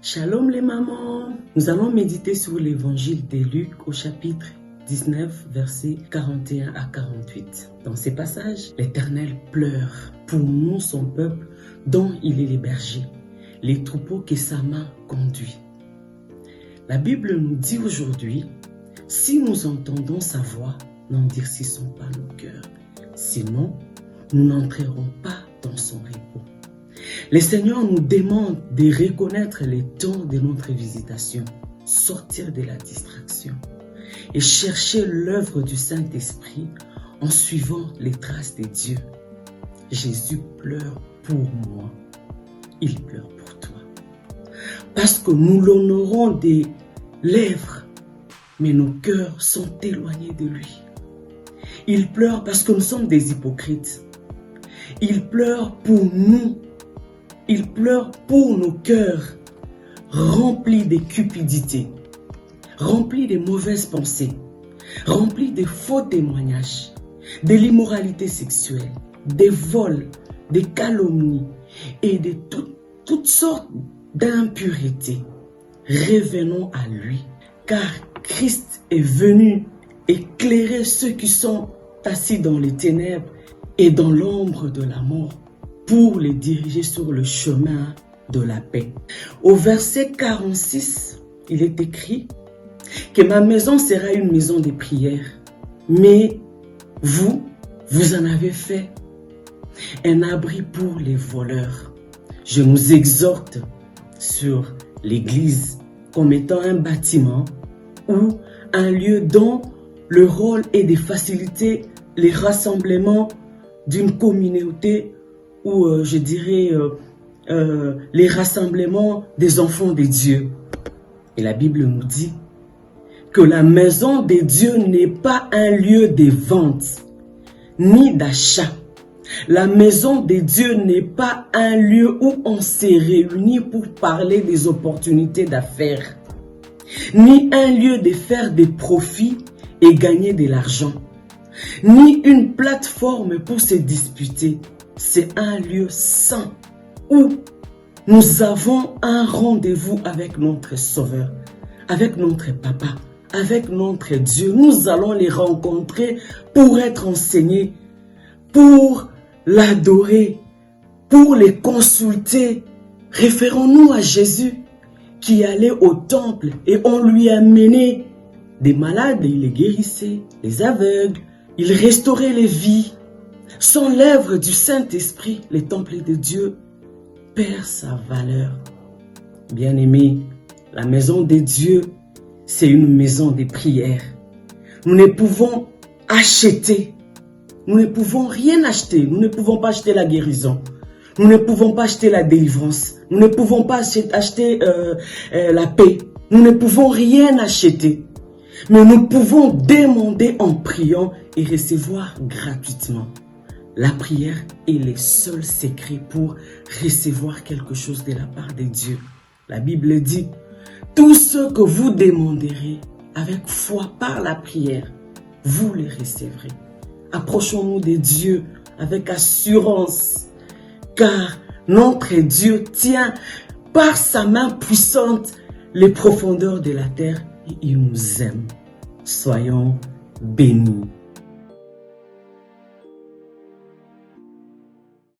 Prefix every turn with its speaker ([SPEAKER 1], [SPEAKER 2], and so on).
[SPEAKER 1] Shalom les mamans. Nous allons méditer sur l'évangile de Luc au chapitre 19, versets 41 à 48. Dans ces passages, l'Éternel pleure pour nous, son peuple, dont il est le berger, les troupeaux que sa main conduit. La Bible nous dit aujourd'hui, si nous entendons sa voix, n'endurcissons pas nos cœurs, sinon nous n'entrerons pas dans son repos. Le Seigneur nous demande de reconnaître les temps de notre visitation, sortir de la distraction et chercher l'œuvre du Saint-Esprit en suivant les traces de Dieu. Jésus pleure pour moi, il pleure pour toi. Parce que nous l'honorons des lèvres, mais nos cœurs sont éloignés de lui. Il pleure parce que nous sommes des hypocrites. Il pleure pour nous. Il pleure pour nos cœurs remplis de cupidité, remplis de mauvaises pensées, remplis de faux témoignages, de l'immoralité sexuelle, des vols, des calomnies et de toutes sortes d'impuretés. Revenons à lui, car Christ est venu éclairer ceux qui sont assis dans les ténèbres et dans l'ombre de la mort, pour les diriger sur le chemin de la paix. Au verset 46, il est écrit que ma maison sera une maison de prière, mais vous en avez fait un abri pour les voleurs. Je nous exhorte sur l'église comme étant un bâtiment ou un lieu dont le rôle est de faciliter les rassemblements d'une communauté ou je dirais les rassemblements des enfants de Dieu. Et la Bible nous dit que la maison de Dieu n'est pas un lieu de vente ni d'achat. La maison de Dieu n'est pas un lieu où on s'est réunis pour parler des opportunités d'affaires, ni un lieu de faire des profits et gagner de l'argent, ni une plateforme pour se disputer. C'est un lieu saint où nous avons un rendez-vous avec notre Sauveur, avec notre Papa, avec notre Dieu. Nous allons les rencontrer pour être enseignés, pour l'adorer, pour les consulter. Référons-nous à Jésus qui allait au temple et on lui a amené des malades et il les guérissait, les aveugles, il restaurait les vies. Sans l'œuvre du Saint-Esprit, le temple de Dieu perd sa valeur. Bien-aimés, la maison de Dieu, c'est une maison de prière. Nous ne pouvons acheter, nous ne pouvons rien acheter. Nous ne pouvons pas acheter la guérison. Nous ne pouvons pas acheter la délivrance. Nous ne pouvons pas acheter la paix. Nous ne pouvons rien acheter. Mais nous pouvons demander en priant et recevoir gratuitement. La prière est le seul secret pour recevoir quelque chose de la part de Dieu. La Bible dit, tout ce que vous demanderez avec foi par la prière, vous le recevrez. Approchons-nous de Dieu avec assurance, car notre Dieu tient par sa main puissante les profondeurs de la terre et il nous aime. Soyons bénis.